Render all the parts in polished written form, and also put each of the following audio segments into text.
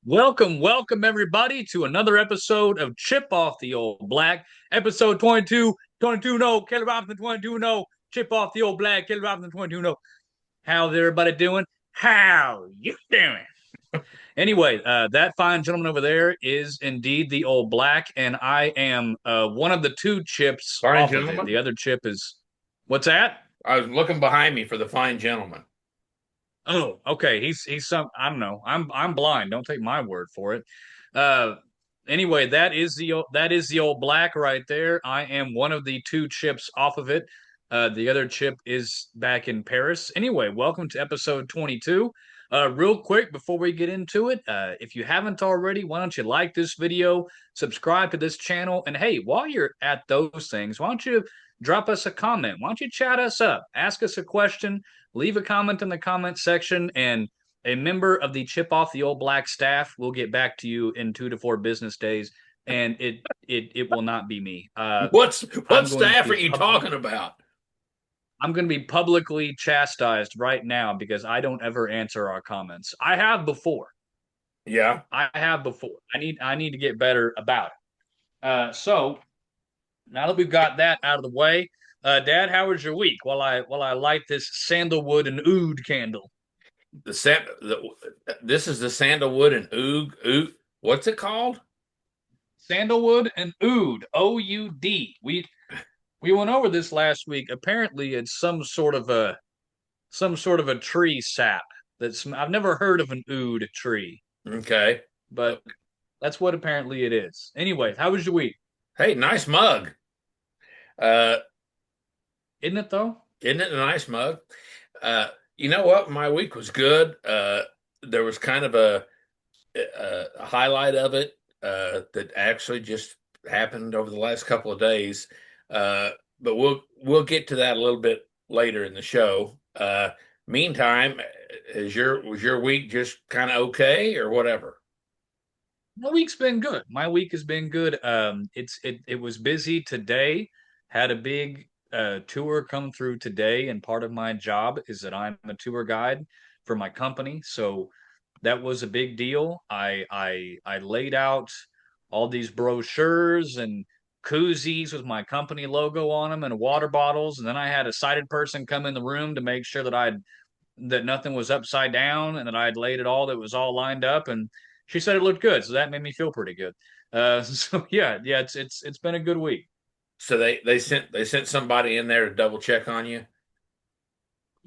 Welcome everybody to another episode of Chip Off the Old Black, episode 22. 22 no, Kelly Robinson 22 no, Chip Off the Old Black, Kelly Robinson 22 no. How's everybody doing? How you doing? Anyway, that fine gentleman over there is indeed the Old Black, and I am one of the two chips Fine off of it. gentleman. The other chip is what's that? I was looking behind me for the fine gentleman. Oh, okay. He's some I don't know. I'm blind. Don't take my word for it. Uh anyway, that is the old black right there. I am one of the two chips off of it. The other chip is back in Paris. Anyway, welcome to episode 22. Real quick before we get into it, if you haven't already, why don't you like this video, subscribe to this channel, and hey, while you're at those things, why don't you drop us a comment? Why don't you chat us up? Ask us a question, leave a comment in the comment section, and a member of the Chip Off the Old Black staff will get back to you in 2 to 4 business days, and it will not be me. What's what I'm going to staff are be you talking about? I'm going to be publicly chastised right now because I don't ever answer our comments. I have before. Yeah. I have before. I need to get better about it. So now that we've got that out of the way, Dad, how was your week? While I light this sandalwood and oud candle. The sand this is the sandalwood and oud. What's it called? Sandalwood and oud, OUD. We went over this last week. Apparently, it's some sort of a tree sap. I've never heard of an oud tree, Okay. but that's what apparently it is. Anyway, how was your week? Hey, nice mug. Uh, Isn't it though? isn't it a nice mug? You know what? My week was good. There was kind of a highlight of it that actually just happened over the last couple of days. Uh, but we'll get to that a little bit later in the show. Meantime, was your week just kind of okay or whatever? My week's been good. My week has been good. It was busy today. Had a big tour come through today, and part of my job is that I'm a tour guide for my company. So that was a big deal. I laid out all these brochures and koozies with my company logo on them and water bottles, and then I had a sighted person come in the room to make sure that nothing was upside down and that I had laid it all, that was all lined up, and she said it looked good, so that made me feel pretty good. So yeah, it's been a good week. So they sent somebody in there to double check on you.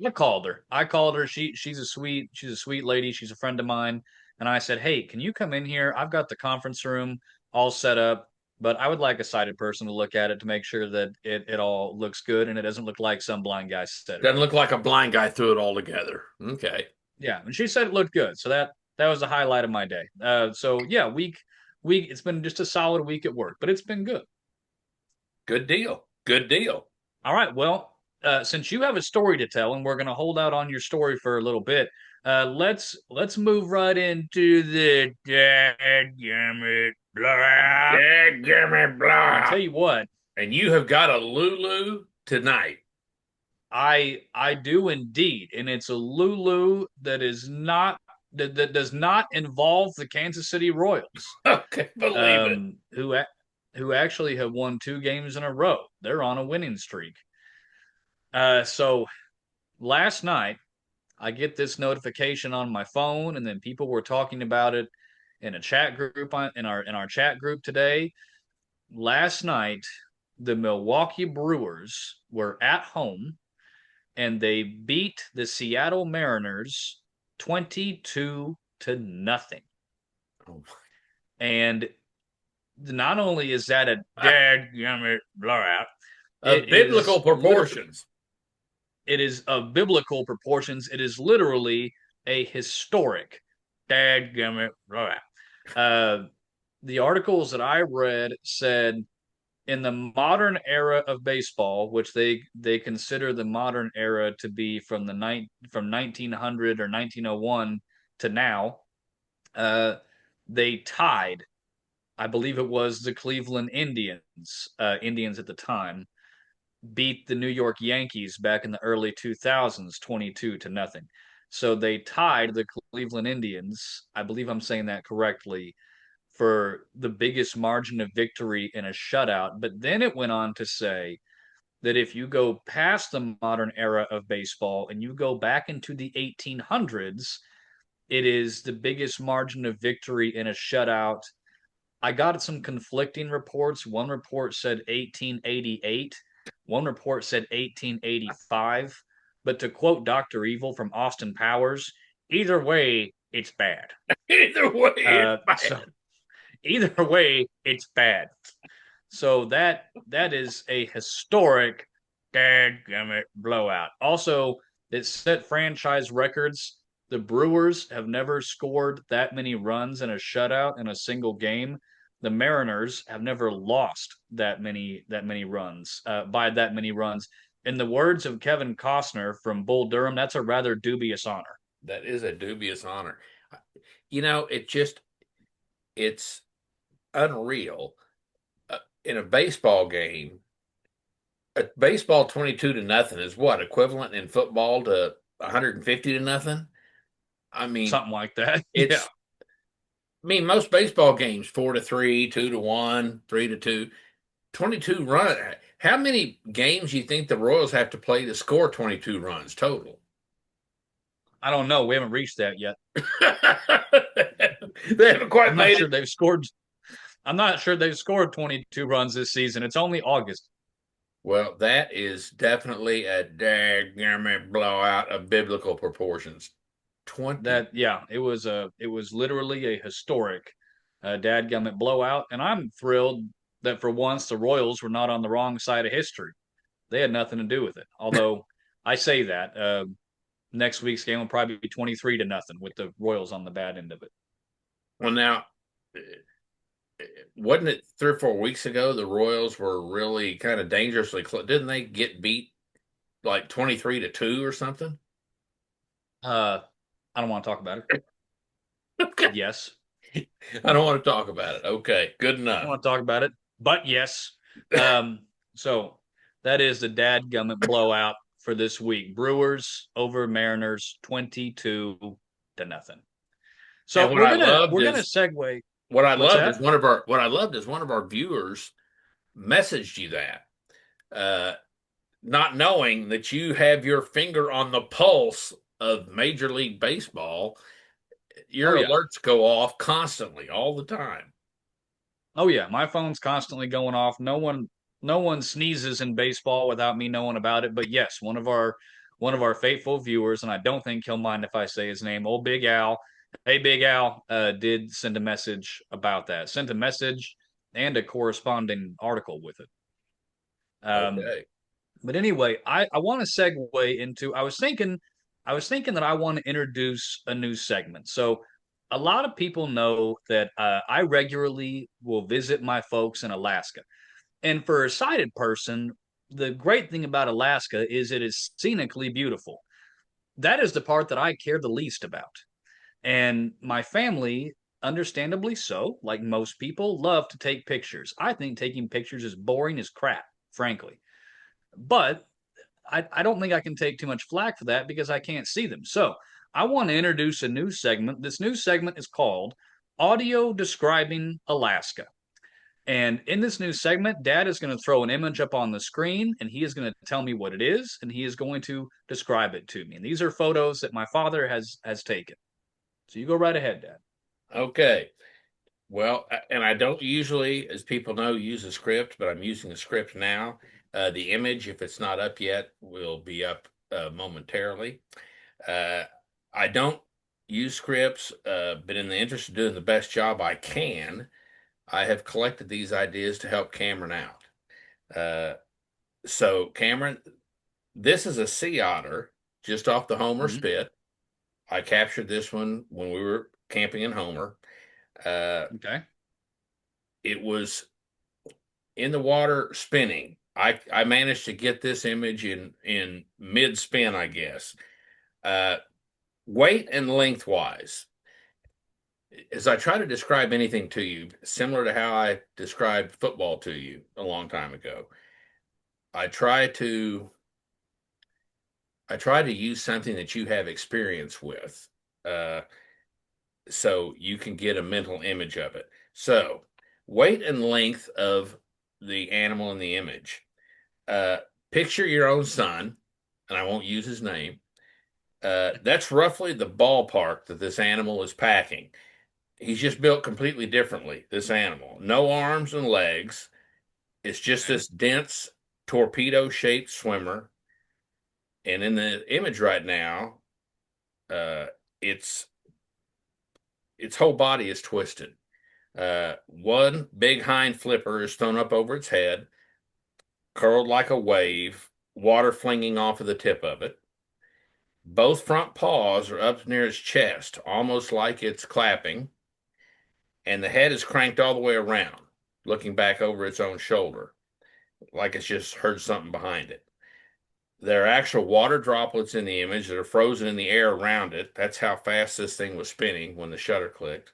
I called her. I called her. She's a sweet lady. She's a friend of mine. And I said, hey, can you come in here? I've got the conference room all set up, but I would like a sighted person to look at it to make sure that it all looks good and it doesn't look like some blind guy set it Doesn't up. look like a blind guy threw it all together. Okay. Yeah, and she said it looked good. So that was the highlight of my day. So yeah, week it's been just a solid week at work, but it's been good. Good deal. Good deal. All right, well, since you have a story to tell, and we're going to hold out on your story for a little bit, let's move right into the dadgummit blowout. Yeah, give me I blah. tell you what, And you have got a Lulu tonight. I do indeed, and it's a Lulu that does not involve the Kansas City Royals, Okay, believe it. um, who who actually have won 2 games in a row. They're on a winning streak. So last night I get this notification on my phone, and then people were talking about it in a chat group in our chat group today. Last night, the Milwaukee Brewers were at home and they beat the Seattle Mariners 22-0. Oh, And not only is that a dadgummit blowout, of it is biblical proportions. it is of biblical proportions. It is literally a historic dadgummit blowout. Uh, the articles that I read said in the modern era of baseball, which they consider the modern era to be from 1900 or 1901 to now, uh, they tied. I believe it was the Cleveland Indians, Indians at the time, beat the New York Yankees back in the early 2000s 22 to nothing. So they tied the Cleveland Indians, I believe I'm saying that correctly, for the biggest margin of victory in a shutout. But then it went on to say that if you go past the modern era of baseball and you go back into the 1800s, it is the biggest margin of victory in a shutout. I got some conflicting reports. One report said 1888, one report said 1885. But to quote Dr. Evil from Austin Powers, either way, it's bad. Either way, it's So bad. either way, it's bad. So that is a historic dadgummit blowout. Also, it set franchise records. The Brewers have never scored that many runs in a shutout in a single game. The Mariners have never lost that many runs by that many runs. In the words of Kevin Costner from Bull Durham, that's a rather dubious honor. That is a dubious honor. It's unreal. In a baseball game, a baseball 22 to nothing is what equivalent in football to 150 to nothing. I mean, Something like that. Yeah. it's, most baseball games 4 to 3, 2 to 1, 3 to 2, 22 run. How many games do you think the Royals have to play to score 22 runs total? I don't know. We haven't reached that yet. They haven't quite I'm not made sure it. they've scored I'm not sure they've scored 22 runs this season. It's only August. Well, that is definitely a daggum blowout of biblical proportions. 20. Yeah, it was literally a historic dadgummit blowout, and I'm thrilled that for once the Royals were not on the wrong side of history. They had nothing to do with it. Although I say that next week's game will probably be 23 to nothing with the Royals on the bad end of it. Well, now, wasn't it 3 or 4 weeks ago the Royals were really kind of dangerously close? Didn't they get beat like 23 to 2 or something? Uh, I don't want to talk about it. Okay. Yes, I don't want to talk about it. Okay, good I don't enough. want to talk about it, but yes. So that is the dadgummit blowout for this week. Brewers over Mariners 22 to nothing. And So we're gonna segue. What's that? what I loved is one of our viewers messaged you that, uh, not knowing that you have your finger on the pulse of Major League Baseball. Oh Your yeah. alerts go off constantly, all the time. Oh yeah. My phone's constantly going off. No one sneezes in baseball without me knowing about it. But yes, one of our faithful viewers, and I don't think he'll mind if I say his name, old Big Al. Hey Big Al, did send a message about that. Sent a message and a corresponding article with it. Um, Okay. but anyway, I want to segue into I was thinking that I want to introduce a new segment. So a lot of people know that I regularly will visit my folks in Alaska. And for a sighted person, the great thing about Alaska is it is scenically beautiful. That is the part that I care the least about. And my family, understandably so, like most people, love to take pictures. I think taking pictures is boring as crap, frankly. But I don't think I can take too much flack for that because I can't see them. So I want to introduce a new segment. This new segment is called Audio Describing Alaska. And in this new segment, Dad is going to throw an image up on the screen and he is going to tell me what it is and he is going to describe it to me. And these are photos that my father has taken. So you go right ahead, Dad. Okay. Well, and I don't usually, as people know, use a script, but I'm using a script now. The image, if it's not up yet, will be up momentarily. Uh, I don't use scripts, but in the interest of doing the best job I can, I have collected these ideas to help Cameron out. Uh, so, Cameron, this is a sea otter just off the Homer Mm-hmm. Spit. I captured this one when we were camping in Homer. Uh, Okay. it was in the water spinning. I managed to get this image in mid spin, I guess. Uh, Weight and lengthwise, as I try to describe anything to you, similar to how I described football to you a long time ago, I try to I try to use something that you have experience with, uh, so you can get a mental image of it. So, weight and length of the animal in the image. Uh, Picture your own son, and I won't use his name. That's roughly the ballpark that this animal is packing. He's just built completely differently, this animal. No arms and legs. It's just Okay. this dense torpedo shaped swimmer. And in the image right now, uh, its its whole body is twisted. One big hind flipper is thrown up over its head, curled like a wave, water flinging off of the tip of it. Both front paws are up near its chest, almost like it's clapping, and the head is cranked all the way around, looking back over its own shoulder, like it's just heard something behind it. There are actual water droplets in the image that are frozen in the air around it. That's how fast this thing was spinning when the shutter clicked.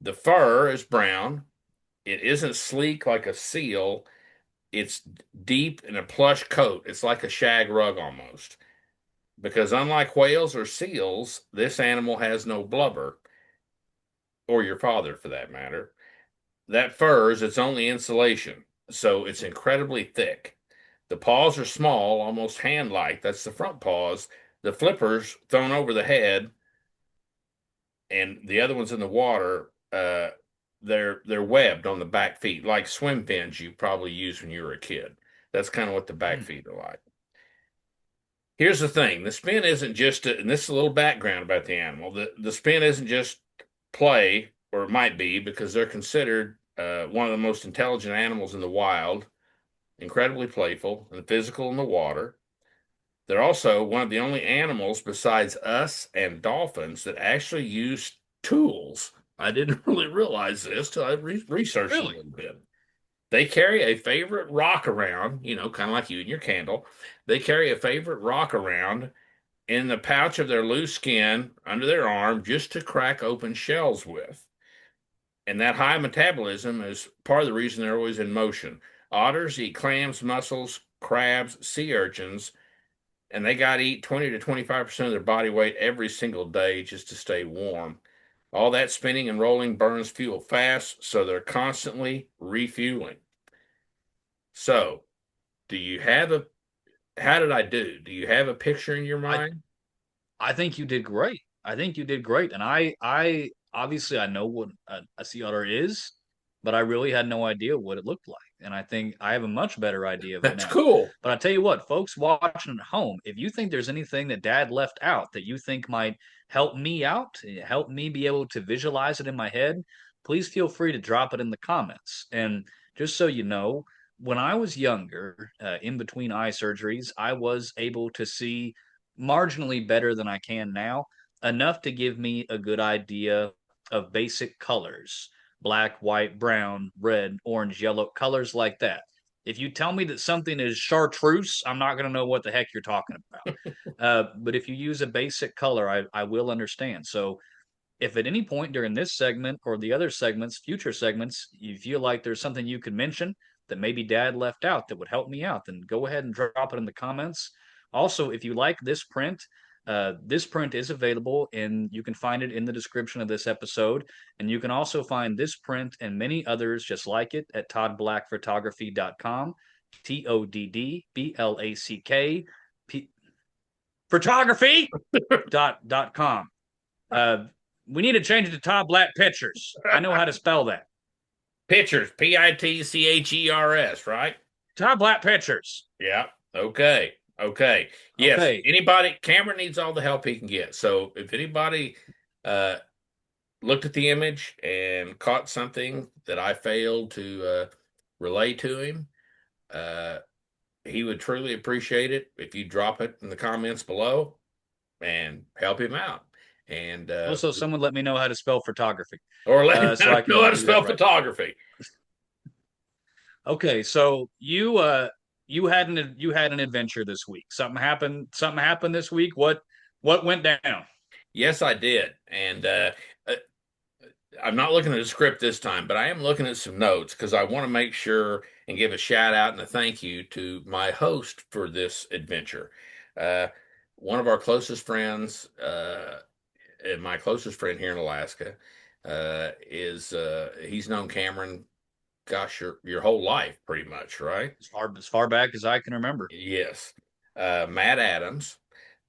The fur is brown. It isn't sleek like a seal. It's deep in a plush coat. It's like a shag rug almost. Because unlike whales or seals, this animal has no blubber, or your father for that matter. That fur is its only insulation, so it's incredibly thick. The paws are small, almost hand-like. That's the front paws. The flippers thrown over the head, and the other ones in the water. They're webbed on the back feet, like swim fins you probably used when you were a kid. That's kind of what the back Hmm. feet are like. Here's the thing: the spin isn't just, and this is a little background about the animal. The spin isn't just play, or it might be, because they're considered one of the most intelligent animals in the wild, incredibly playful and physical in the water. They're also one of the only animals besides us and dolphins that actually use tools. I didn't really realize this till I researched it a Really? little bit. They carry a favorite rock around, kind of like you and your candle. They carry a favorite rock around in the pouch of their loose skin under their arm just to crack open shells with. And that high metabolism is part of the reason they're always in motion. Otters eat clams, mussels, crabs, sea urchins, and they got to eat 20 to 25% of their body weight every single day just to stay warm. All that spinning and rolling burns fuel fast, so they're constantly refueling. So, do you have a how did I do? Do you have a picture in your I mind? I think you did great. I think you did great. And I obviously I know what a sea otter is, but I really had no idea what it looked like. And I think I have a much better idea of it That's now. cool. But I tell you what, folks watching at home, if you think there's anything that Dad left out that you think might help me out, help me be able to visualize it in my head, please feel free to drop it in the comments. And just so you know, when I was younger, in between eye surgeries, I was able to see marginally better than I can now, enough to give me a good idea of basic colors: black, white, brown, red, orange, yellow, colors like that. If you tell me that something is chartreuse, I'm not going to know what the heck you're talking about. But if you use a basic color, I will understand. So if at any point during this segment or the other segments, future segments, you feel like there's something you could mention that maybe Dad left out that would help me out, then go ahead and drop it in the comments. Also, if you like this print is available and you can find it in the description of this episode. And you can also find this print and many others just like it at toddblackphotography.com. TODDBLACK photography.com. Uh, we need to change it to Todd Black Pictures. I know how to spell that. Pictures, Pitchers, right? Todd Black Pictures. Yeah. Okay. Okay. Yes. Okay. Anybody, Cameron needs all the help he can get. So if anybody uh, looked at the image and caught something that I failed to relay to him, uh, he would truly appreciate it if you drop it in the comments below and help him out. And Also, someone let me know how to spell photography, or let him so I know how can to do that spell right. photography. Okay, so you had an adventure this week. Something happened. Something happened this week. What went down? Yes, I did. And I'm not looking at the script this time, but I am looking at some notes because I want to make sure and give a shout out and a thank you to my host for this adventure. Uh, One of our closest friends, and my closest friend here in Alaska, is he's known Cameron, gosh, your whole life, pretty much, right? As far back as I can remember. Yes. Matt Adams.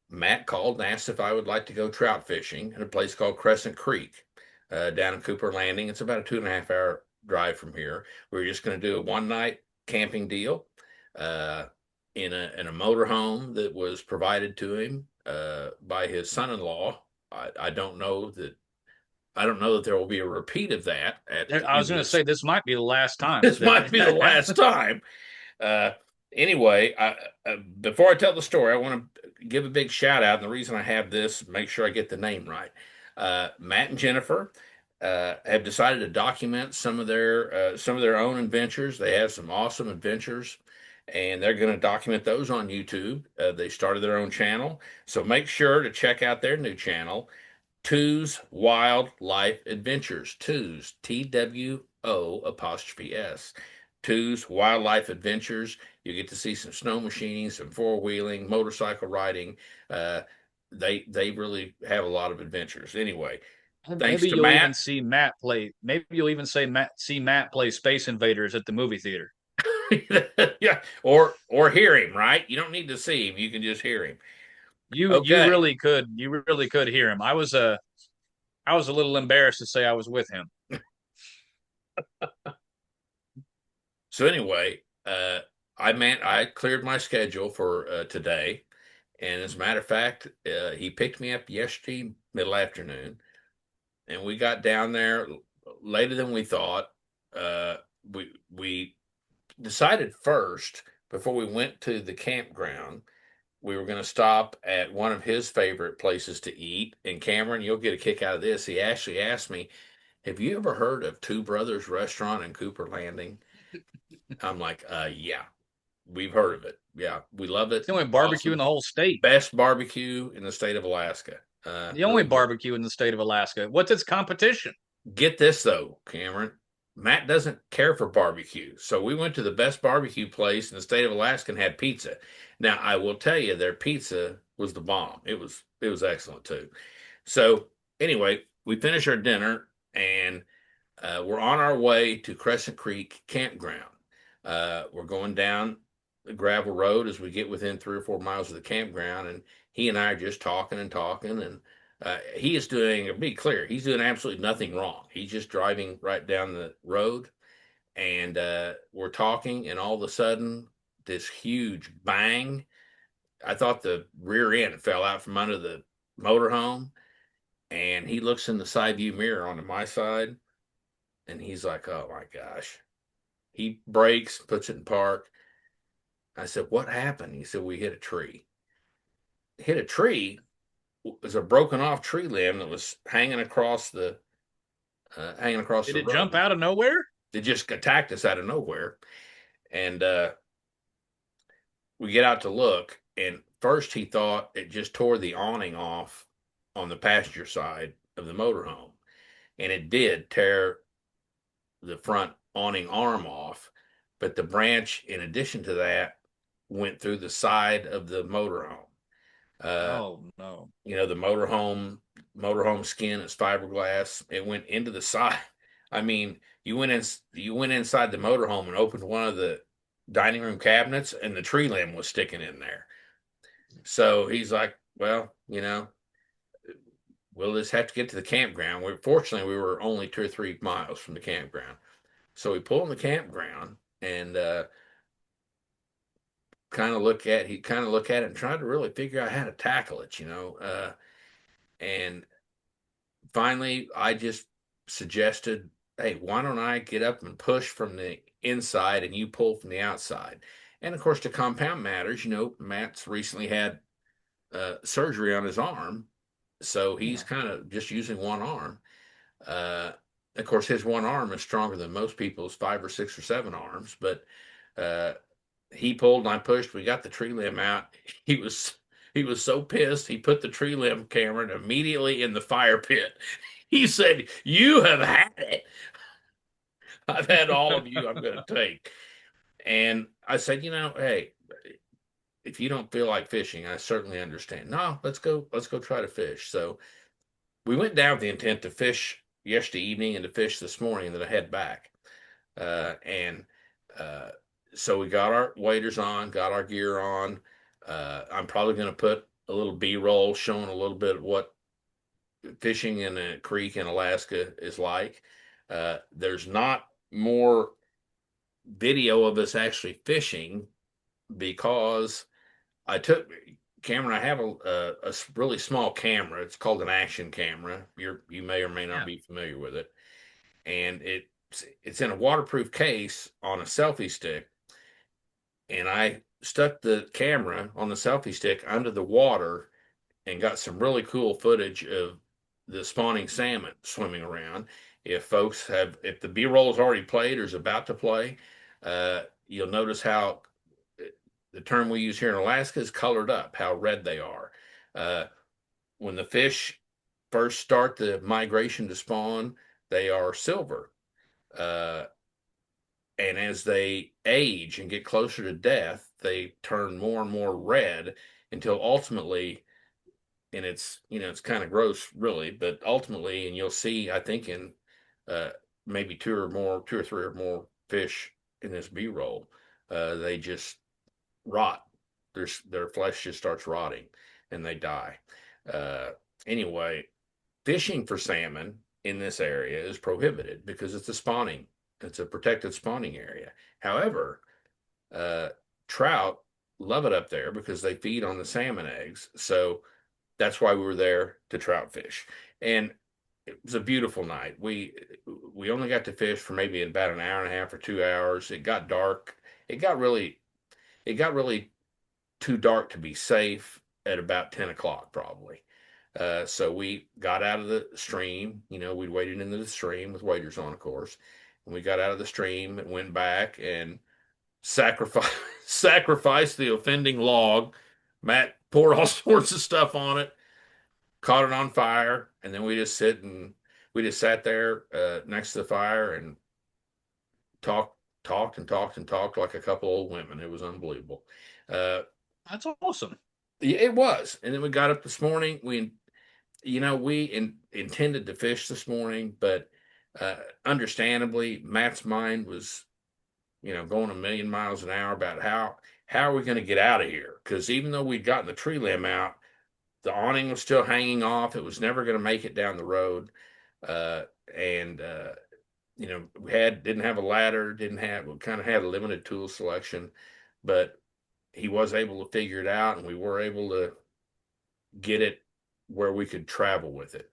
Matt called and asked if I would like to go trout fishing at a place called Crescent Creek down in Cooper Landing. It's about a 2.5 hour drive from here. We are just going to do a one night camping deal uh, in a motor home that was provided to him by his son-in-law. I don't know that there will be a repeat of that at I was either going to this. say this might be the last time This might be the last that. time. Uh, anyway, before I tell the story, I want to give a big shout out. And the reason I have this, make sure I get the name right. Matt and Jennifer have decided to document some of their own adventures. They have some awesome adventures, and they're going to document those on YouTube. They started their own channel, so make sure to check out their new channel. Two's Wildlife Adventures. Two's TWO apostrophe S. Two's Wildlife Adventures. You get to see some snow machining, some four wheeling, motorcycle riding. Uh, they really have a lot of adventures. Anyway, thanks Maybe to you'll even Matt. see Matt play. Maybe you'll even see Matt play Space Invaders at the movie theater. Yeah, or hear him. Right? You don't need to see him. You can just hear him. You Okay. really could. You really could hear him. I was a little embarrassed to say I was with him. So anyway, I cleared my schedule for today. And as a matter of fact, he picked me up yesterday middle afternoon, and we got down there later than we thought. Uh, we decided first before we went to the campground, we were going to stop at one of his favorite places to eat. And Cameron, you'll get a kick out of this. He actually asked me, "Have you ever heard of Two Brothers Restaurant in Cooper Landing?" I'm like, "Yeah, we've heard of it. Yeah, we love It's it. the only barbecue in Awesome. the whole state. Best barbecue in the state of Alaska. The only Really good." barbecue in the state of Alaska. What's its competition? Get this though, Cameron. Matt doesn't care for barbecue. So we went to the best barbecue place in the state of Alaska and had pizza. Now, I will tell you their pizza was the bomb. It was excellent too. So anyway, we finished our dinner and we're on our way to Crescent Creek Campground. We're going down the gravel road as we get within 3 or 4 miles of the campground, and he and I are just talking and talking. And he is doing, to be clear, he's doing absolutely nothing wrong. He's just driving right down the road, and we're talking, and all of a sudden, this huge bang. I thought the rear end fell out from under the motorhome, and he looks in the side view mirror onto my side, and he's like, "Oh my gosh." He brakes, puts it in park. I said, "What happened?" He said, "We hit a tree." Hit a tree was a broken off tree limb that was hanging across Did the it jump road. out of nowhere? It just attacked us out of nowhere, and we get out to look. And first, he thought it just tore the awning off on the passenger side of the motorhome, and it did tear the front awning arm off. But the branch, in addition to that, went through the side of the motorhome. Uh, Oh no. the motorhome skin is fiberglass. It went into the side. I mean, you went inside the motorhome and opened one of the dining room cabinets, and the tree limb was sticking in there. So he's like, "Well, we'll just have to get to the campground." Fortunately, we were only 2 or 3 miles from the campground. So we pull in the campground and kind of look at it and try to really figure out how to tackle it. And finally, I just suggested, "Hey, why don't I get up and push from the inside and you pull from the outside?" And of course, to compound matters, Matt's recently had surgery on his arm, so he's Yeah. kind of just using one arm. Uh, of course, his one arm is stronger than most people's 5 or 6 or 7 arms, but uh, he pulled and I pushed. We got the tree limb out. He was he was so pissed. He put the tree limb, Cameron, immediately in the fire pit. He said, "You have had it. I've had all of you I'm going to take." And I said, hey, if you don't feel like fishing, I certainly understand. No, let's go try to fish. So we went down with the intent to fish yesterday evening and to fish this morning, and then I head back. And so we got our waders on, got our gear on. I'm probably going to put a little B-roll showing a little bit of what fishing in a creek in Alaska is like. There's not more video of us actually fishing because I took Cameron. I have a really small camera. It's called an action camera. You may or may not Yeah. be familiar with it, and it's in a waterproof case on a selfie stick. And I stuck the camera on the selfie stick under the water and got some really cool footage of the spawning salmon swimming around. If the B-roll is already played or is about to play, you'll notice how the term we use here in Alaska is colored up, how red they are. Uh, when the fish first start the migration to spawn, they are silver. Uh, and as they age and get closer to death, they turn more and more red until ultimately, and it's kind of gross really, but ultimately, and you'll see, I think in uh, maybe two or three or more fish in this B-roll, they just rot. Their flesh just starts rotting and they die. Uh, anyway, fishing for salmon in this area is prohibited because it's a protected spawning area. However, uh, trout love it up there because they feed on the salmon eggs. So that's why we were there to trout fish. And it was a beautiful night. We only got to fish for maybe about an hour and a half or 2 hours. It got dark. It got really it got really too dark to be safe at about 10 o'clock, probably. So we got out of the stream. We'd waded into the stream with waders on, of course. And we got out of the stream and went back and sacrificed sacrificed the offending log. Matt poured all sorts of stuff on it, caught it on fire, and then we just sat there next to the fire and talked like a couple old women. It was unbelievable. Uh, That's awesome. Yeah, it was. And then we got up this morning. Intended to fish this morning, but understandably, Matt's mind was, going a million miles an hour about how are we going to get out of here? Because even though we'd gotten the tree limb out, the awning was still hanging off. It was never going to make it down the road. Uh, and we didn't have a ladder, we kind of had a limited tool selection, but he was able to figure it out, and we were able to get it where we could travel with it.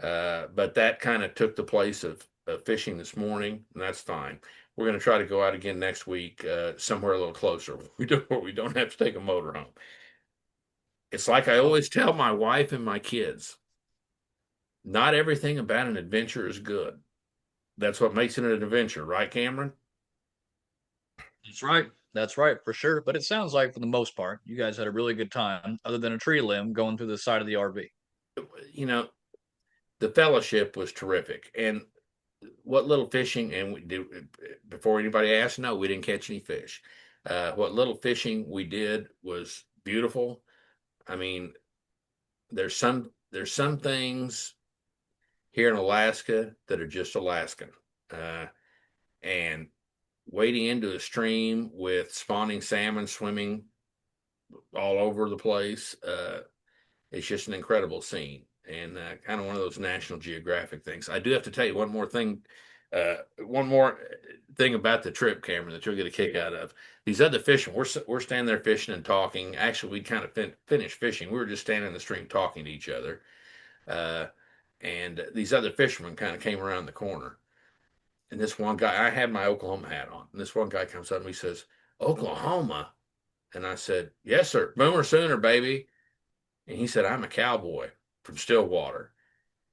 But that kind of took the place of fishing this morning, and that's fine. We're going to try to go out again next week, somewhere a little closer. Where we don't have to take a motor home. It's like I Oh, always tell my wife and my kids, not everything about an adventure is good. That's what makes it an adventure, right, Cameron? that's right. That's right, for sure. But it sounds like, for the most part, you guys had a really good time, other than a tree limb going through the side of the RV. You know, the fellowship was terrific. And what little fishing, and we did, before anybody asked, no, we didn't catch any fish. What little fishing we did was beautiful. I mean, there's some things here in Alaska that are just Alaskan. Uh, and wading into a stream with spawning salmon swimming all over the place, it's just an incredible scene, and kind of one of those National Geographic things. I do have to tell you one more thing about the trip, Cameron, that you'll get a kick out of. These other fishermen, we're standing there fishing and talking. Actually, we kind of finished fishing. We were just standing in the stream talking to each other, uh, and these other fishermen kind of came around the corner. And this one guy, I had my Oklahoma hat on, and this one guy comes up and he says, "Oklahoma," and I said, "Yes, sir, Boomer Sooner, baby." And he said, "I'm a cowboy from Stillwater."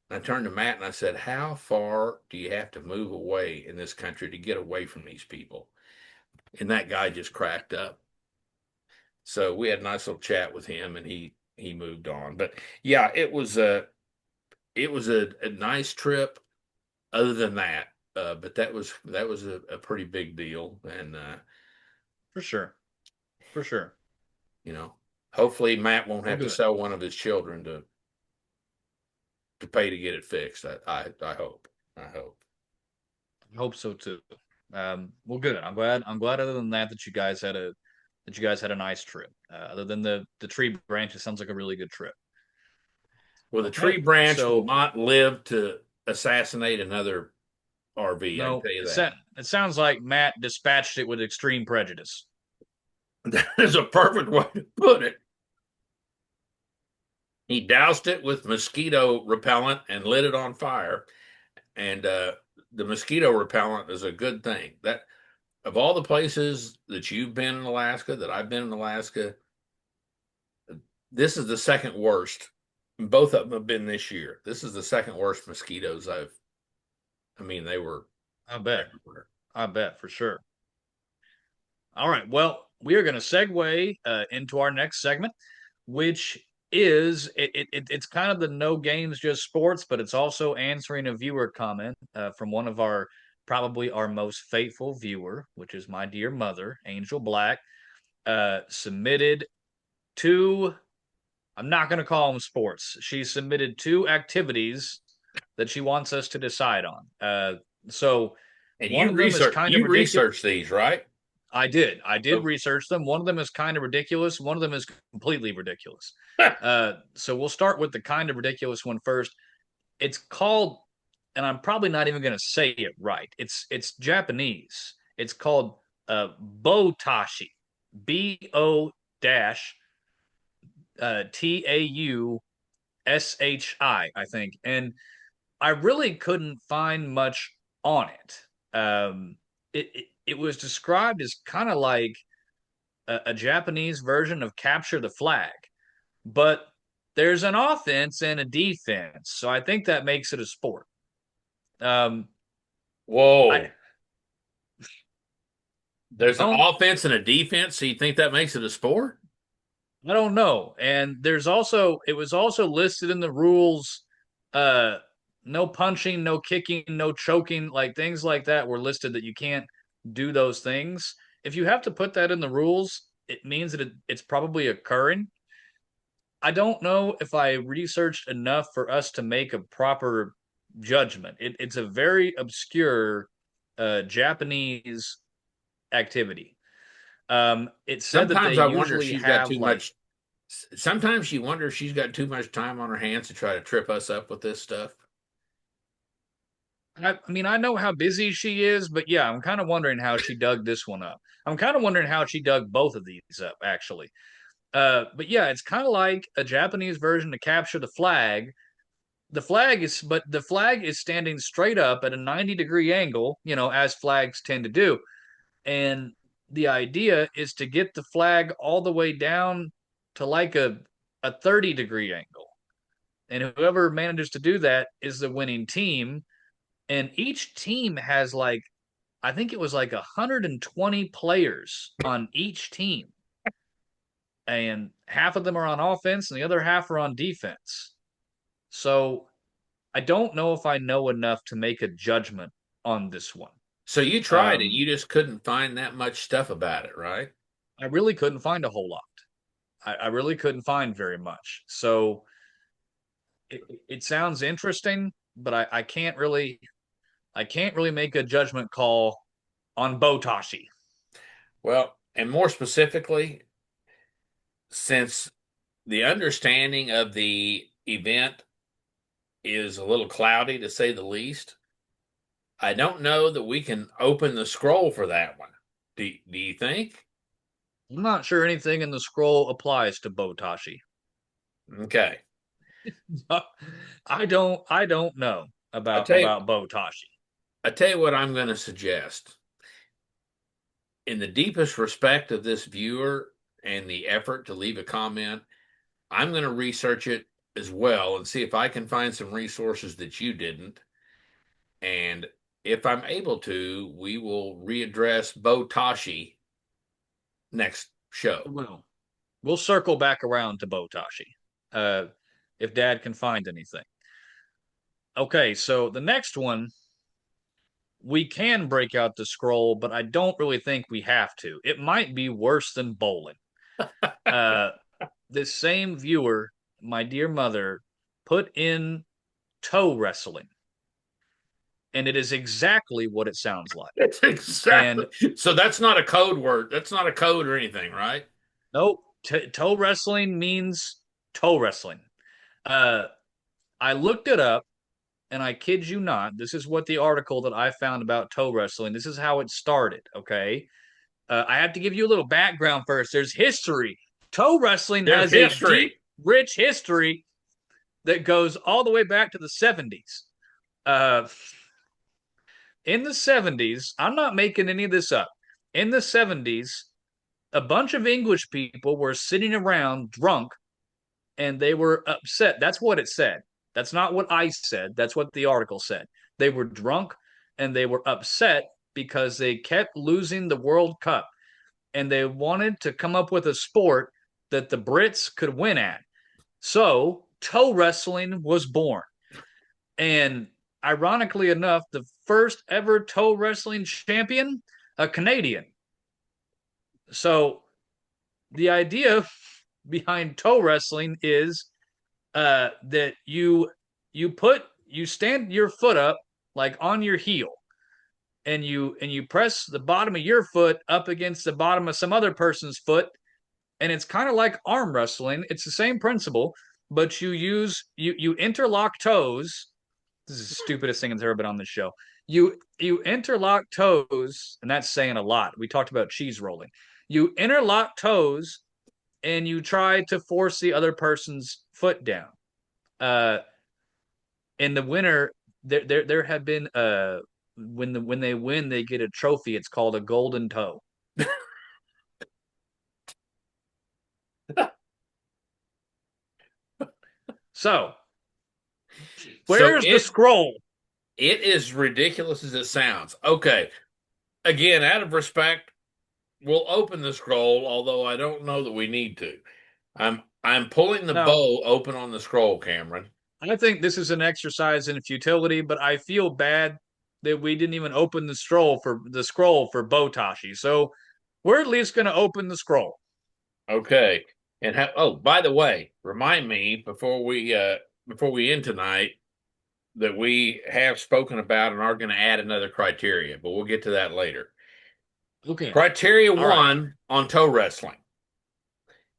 And I turned to Matt and I said, "How far do you have to move away in this country to get away from these people?" And that guy just cracked up. So we had a nice little chat with him, and he moved on. But yeah, it was a nice trip. Other than that, but that was a pretty big deal, and For sure. For sure. you know, hopefully Matt won't Well, have to good. sell one of his children to pay to get it fixed. I hope. I hope. I hope so too. Well, good. I'm glad. I'm glad. Other than that, that you guys had a nice trip. Other than the tree branch, it sounds like a really good trip. Well, the tree Okay, branch will so not live to assassinate another RV. I can no, tell you that. it sounds like Matt dispatched it with extreme prejudice. That is a perfect way to put it. He doused it with mosquito repellent and lit it on fire. And the mosquito repellent is a good thing. That of all the places that you've been in Alaska, that I've been in Alaska, this is the second worst. Both of them have been this year. This is the second worst mosquitoes I've. I mean, they were I bet. everywhere. I bet for sure. All right. Well, we are going to segue into our next segment, which is it's kind of the no games, just sports, but it's also answering a viewer comment from one of our probably our most faithful viewer, which is my dear mother, Angel Black, submitted two. I'm not going to call them sports. She submitted two activities that she wants us to decide on. So And one of them is kind of you ridiculous. research these, right? I did. I did Oh, research them. One of them is kind of ridiculous. One of them is completely ridiculous. So we'll start with the kind of ridiculous one first. It's called, and I'm probably not even going to say it right. It's Japanese. It's called botashi, B-O Taushi, I think. And I really couldn't find much on it. It was described as kind of like a Japanese version of capture the flag, but there's an offense and a defense, so I think that makes it a sport. Um, I whoa. There's an don't offense and a defense, so you think that makes it a sport? I don't know, and there's also it was also listed in the rules. Uh, no punching, no kicking, no choking, like things like that were listed that you can't do those things. If you have to put that in the rules, it means that it's probably occurring. I don't know if I researched enough for us to make a proper judgment. It's a very obscure Japanese activity. It said that they Sometimes I wonder if usually she's got have too like, much. Sometimes you wonder if she's got too much time on her hands to try to trip us up with this stuff. I mean, I know how busy she is, but yeah, I'm kind of wondering how she dug this one up. I'm kind of wondering how she dug both of these up, actually. But yeah, it's kind of like a Japanese version to capture the flag. The flag is standing straight up at a 90-degree angle, as flags tend to do. And the idea is to get the flag all the way down to like a 30-degree angle. And whoever manages to do that is the winning team. And each team has like, I think it was like 120 players on each team. And half of them are on offense and the other half are on defense. So I don't know if I know enough to make a judgment on this one. So you tried it, Um, you just couldn't find that much stuff about it, right? I really couldn't find a whole lot. I really couldn't find very much. So it sounds interesting, but I can't really make a judgment call on Botashi. Well, and more specifically, since the understanding of the event is a little cloudy to say the least, I don't know that we can open the scroll for that one. Do you think? I'm not sure anything in the scroll applies to Botashi. Okay. I don't know I tell you about Botashi. I tell you what I'm going to suggest. In the deepest respect of this viewer and the effort to leave a comment, I'm going to research it as well and see if I can find some resources that you didn't. And if I'm able to, we will readdress Bo Tashi next show. Well, we'll circle back around to Botashi. Uh, if Dad can find anything. Okay, so the next one, we can break out the scroll, but I don't really think we have to. It might be worse than bowling. Uh, this same viewer, my dear mother, put in toe wrestling, and it is exactly what it sounds like. It's exactly. And So that's not a code word. That's not a code or anything, right? nope, toe wrestling means toe wrestling. Uh, I looked it up, and I kid you not, this is what the article that I found about toe wrestling. This is how it started. Okay, I have to give you a little background first. There's history. Toe wrestling There's has a deep, history. rich history that goes all the way back to the 70s. Uh, in the 70s, I'm not making any of this up. In the 70s, a bunch of English people were sitting around drunk and they were upset. That's what it said. That's not what I said. That's what the article said. They were drunk and they were upset because they kept losing the World Cup and they wanted to come up with a sport that the Brits could win at. So toe wrestling was born. And ironically enough, the first ever toe wrestling champion, a Canadian. So the idea behind toe wrestling is that you stand your foot up like on your heel, and you press the bottom of your foot up against the bottom of some other person's foot, and it's kind of like arm wrestling. It's the same principle, but you interlock toes. This is the stupidest thing that's ever been on this show. You interlock toes, and that's saying a lot. We talked about cheese rolling. You interlock toes, and you try to force the other person's foot down. Uh, in the winner, there have been when they win, they get a trophy. It's called a golden toe. So So where's the scroll? it is ridiculous as it sounds. Okay. Again, out of respect, we'll open the scroll, although I don't know that we need to. I'm pulling the Now, bow open on the scroll, Cameron. I think this is an exercise in futility, but I feel bad that we didn't even open the scroll for Botashi. So we're at least going to open the scroll. Okay. And oh, by the way, remind me before we end tonight that we have spoken about and are going to add another criteria, but we'll get to that later. Okay. Criteria All right. one on toe wrestling.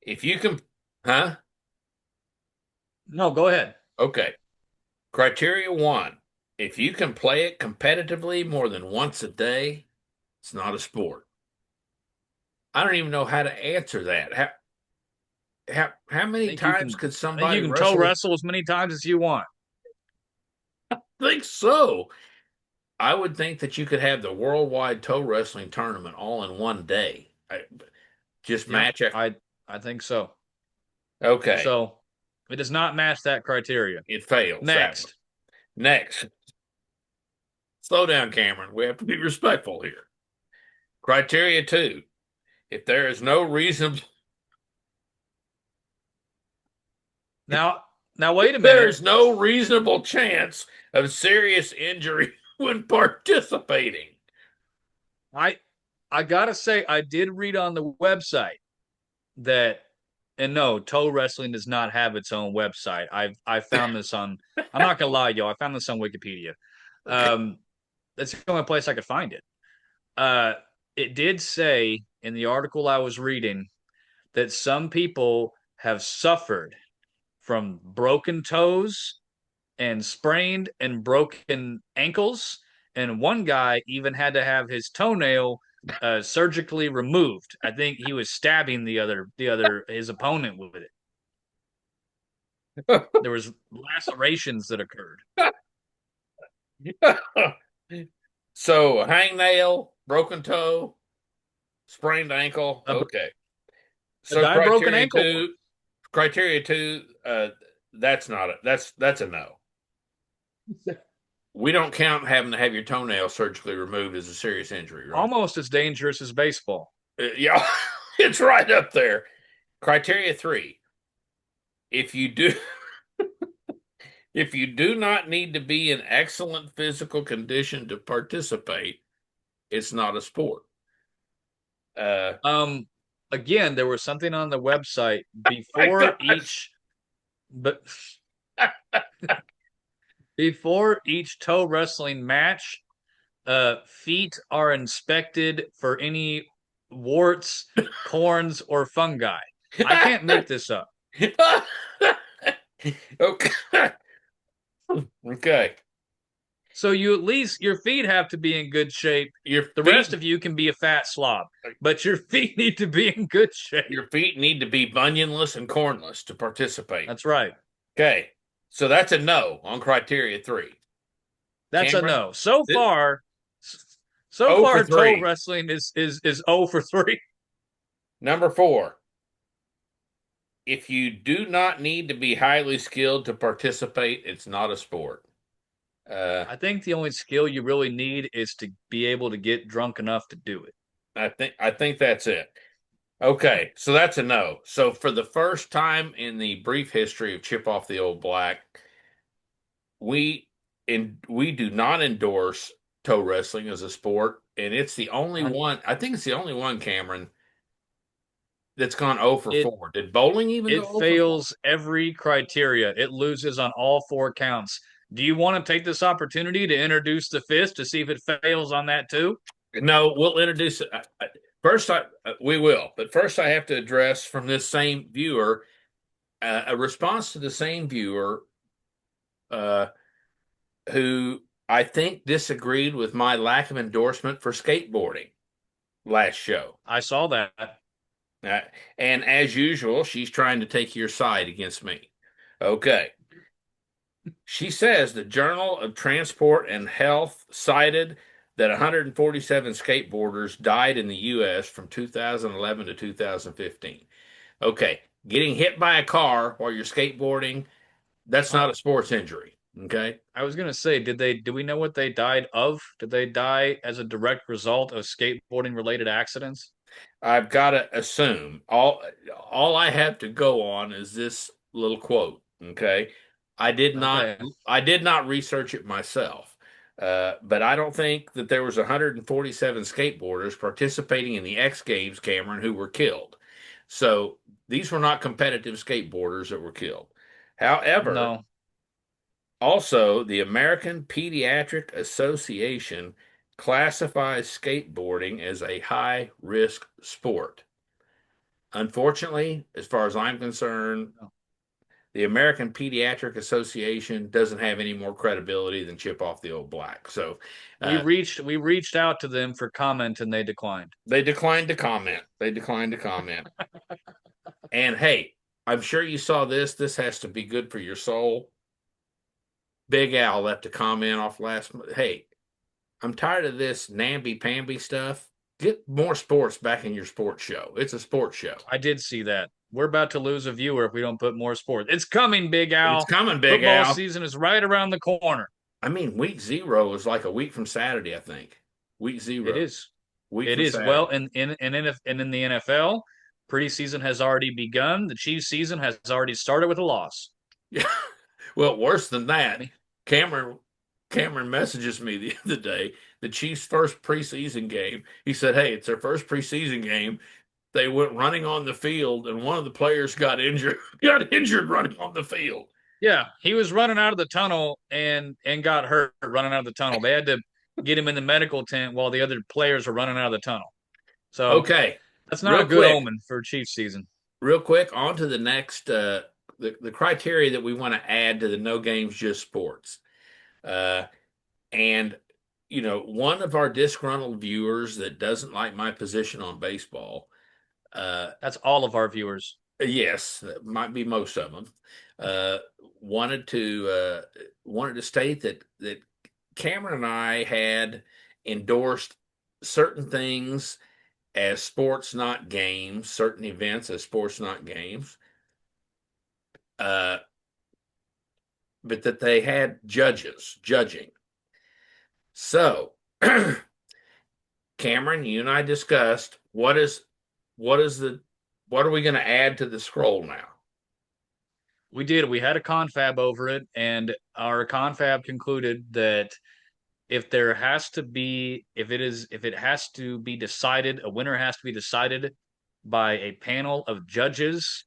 If you can, huh? No, go ahead. Okay. Criteria one. If you can play it competitively more than once a day, it's not a sport. I don't even know how to answer that. How I many think you times can. could I think you somebody can toe wrestle? wrestle as many times as you want. I think so. I would think that you could have the worldwide toe wrestling tournament all in one day. Just Yeah, match it. I think so. Okay, So it does not match that criteria. it fails that one. Next. Next, slow down, Cameron. We have to be respectful here. Criteria two: if there is no reason, Now wait a there minute. is no reasonable chance of serious injury when participating. I I gotta say I did read on the website that, and no, toe wrestling does not have its own website. I found this on. I'm not gonna lie, yo. I found this on Wikipedia. Okay. Um, that's the only place I could find it. Uh, it did say in the article I was reading that some people have suffered from broken toes and sprained and broken ankles, and one guy even had to have his toenail surgically removed. I think he was stabbing the other his opponent with it. There was lacerations that occurred. So, hangnail, broken toe, sprained ankle. A, Okay. a So guy broke an ankle once. criteria two, that's not it. That's a no. We don't count having to have your toenail surgically removed as a serious injury, right? Almost as dangerous as baseball. Yeah, it's right up there. Criteria three: if you do, If you do not need to be in excellent physical condition to participate, it's not a sport. Uh, Um, again, there was something on the website my before gosh. each, but before each toe wrestling match, feet are inspected for any warts, corns, or fungi. I can't make this up. Okay. Okay. So you at least your feet have to be in good shape. Your The rest feet of you can be a fat slob, but your feet need to be in good shape. your feet need to be bunionless and cornless to participate. That's right. Okay. So that's a no on criteria 3. That's a Cameron, no. So this, far, so 0 for far, toe 3. wrestling is 0 for 3. Number 4. If you do not need to be highly skilled to participate, it's not a sport. Uh, I think the only skill you really need is to be able to get drunk enough to do it. I think that's it. Okay, so that's a no. So for the first time in the brief history of Chip Off the Old Black, we do not endorse toe wrestling as a sport, and it's the only On one. I think it's the only one, Cameron, that's gone 0 for it 4. Did bowling even go it 0 for 4? fails every criteria. It loses on all four counts. Do you want to take this opportunity to introduce the fist to see if it fails on that too? No, we'll introduce it. First, we will, but first I have to address from this same viewer a response to the same viewer uh, who I think disagreed with my lack of endorsement for skateboarding last show. I saw that. Uh, and as usual, she's trying to take your side against me. Okay. She says the Journal of Transport and Health cited that 147 skateboarders died in the U.S. from 2011 to 2015. Okay. Getting hit by a car while you're skateboarding, that's Uh, not a sports injury. Okay. I was gonna say, do we know what they died of? Did they die as a direct result of skateboarding related accidents? I've got to assume all I have to go on is this little quote. Okay, I did not Okay. I did not research it myself, but I don't think that there was 147 skateboarders participating in the X Games, Cameron, who were killed. So these were not competitive skateboarders that were killed. However, No. also the American Pediatric Association classifies skateboarding as a high risk sport. Unfortunately, as far as I'm concerned, No. the American Pediatric Association doesn't have any more credibility than Chip Off the Old Black. So We uh, reached out to them for comment and they declined. they declined to comment. They declined to comment. And hey, I'm sure you saw this. This has to be good for your soul. Big Al left a comment off last month. Hey, I'm tired of this namby-pamby stuff. Get more sports back in your sports show. It's a sports show. I did see that. We're about to lose a viewer if we don't put more sports. It's coming, Big It's Al. coming, Big Football Al. season is right around the corner. I mean, week 0 is like a week from Saturday, I think. Week It 0, is. week It from is. Well, Saturday. in the NFL, preseason has already begun. The Chiefs season has already started with a loss. Yeah. Well, worse than I that, mean, Cameron Cameron messages me the other day, the Chiefs' first preseason game. He said, "Hey, it's their first preseason game. They went running on the field, and one of the players got injured. Got injured running on the field." yeah, he was running out of the tunnel and got hurt running out of the tunnel. They had to get him in the medical tent while the other players were running out of the tunnel. So Okay, that's not a real good quick, omen for Chiefs season. real quick, on to the next. The criteria that we want to add to the no games just sports. Uh, And, one of our disgruntled viewers that doesn't like my position on baseball, uh, That's all of our viewers. yes, that might be most of them, uh, wanted to wanted to state that Cameron and I had endorsed certain things as sports, not games, certain events as sports, not games, uh, but that they had judges judging. So Cameron, you and I discussed what is the what are we going to add to the scroll now? We did. We had a confab over it, and our confab concluded that if it has to be decided, a winner has to be decided by a panel of judges,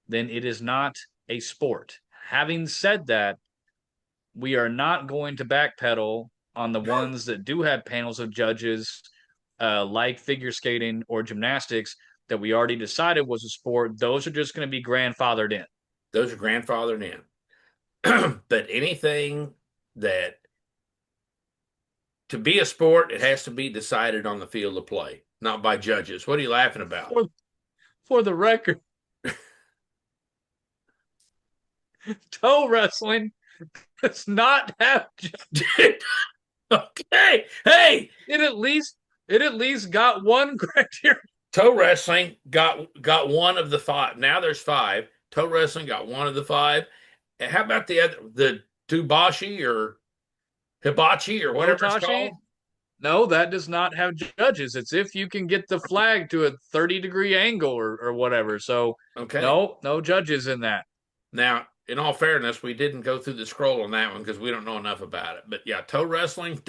then it is not a sport. Having said that, we are not going to backpedal on the ones that do have panels of judges, like figure skating or gymnastics, that we already decided was a sport. Those are just going to be grandfathered in. Those are grandfathered in. But anything that to be a sport, it has to be decided on the field of play, not by judges. What are you laughing about? For the record, toe wrestling does not have Okay. Hey, it at least got one criteria. toe wrestling got one of the five. Now there's five. Toe wrestling got one of the five. And how about the Tubashi or Hibachi or whatever it's Otashi? called? No, that does not have judges. It's if you can get the flag to a 30-degree angle or whatever. So Okay. no judges in that. Now, in all fairness, we didn't go through the scroll on that one because we don't know enough about it. But yeah, toe wrestling,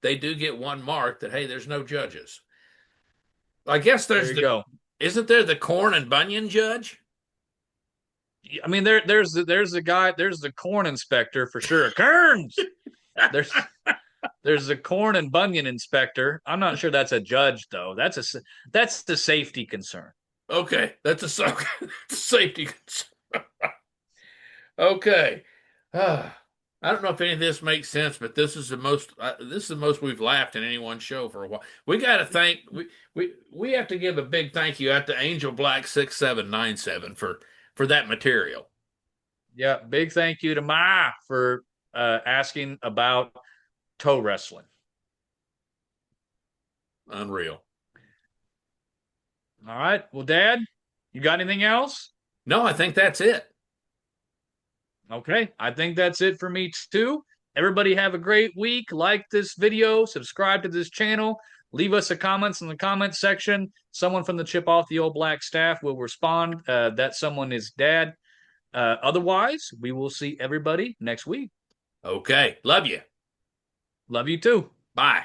they do get one mark that, hey, there's no judges. I guess There you go. isn't there the corn and bunion judge? I mean, there's the guy, there's the corn inspector for sure. Kerns. There's there's the corn and bunion inspector. I'm not sure that's a judge though. That's the safety concern. Okay, that's a safety concern. Okay. I don't know if any of this makes sense, but this is the most we've laughed in any one show for a while. We got to thank we have to give a big thank you out to Angel Black 6797 for that material. Yeah, big thank you to Ma for asking about toe wrestling. Unreal. All right. Well, Dad, you got anything else? No, I think that's it. Okay, I think that's it for me too. Everybody have a great week. Like this video, subscribe to this channel, leave us a comments in the comment section. Someone from the Chip Off the Old Black staff will respond. That someone is Dad. Otherwise, we will see everybody next week. Okay. Love you. Love you too. Bye.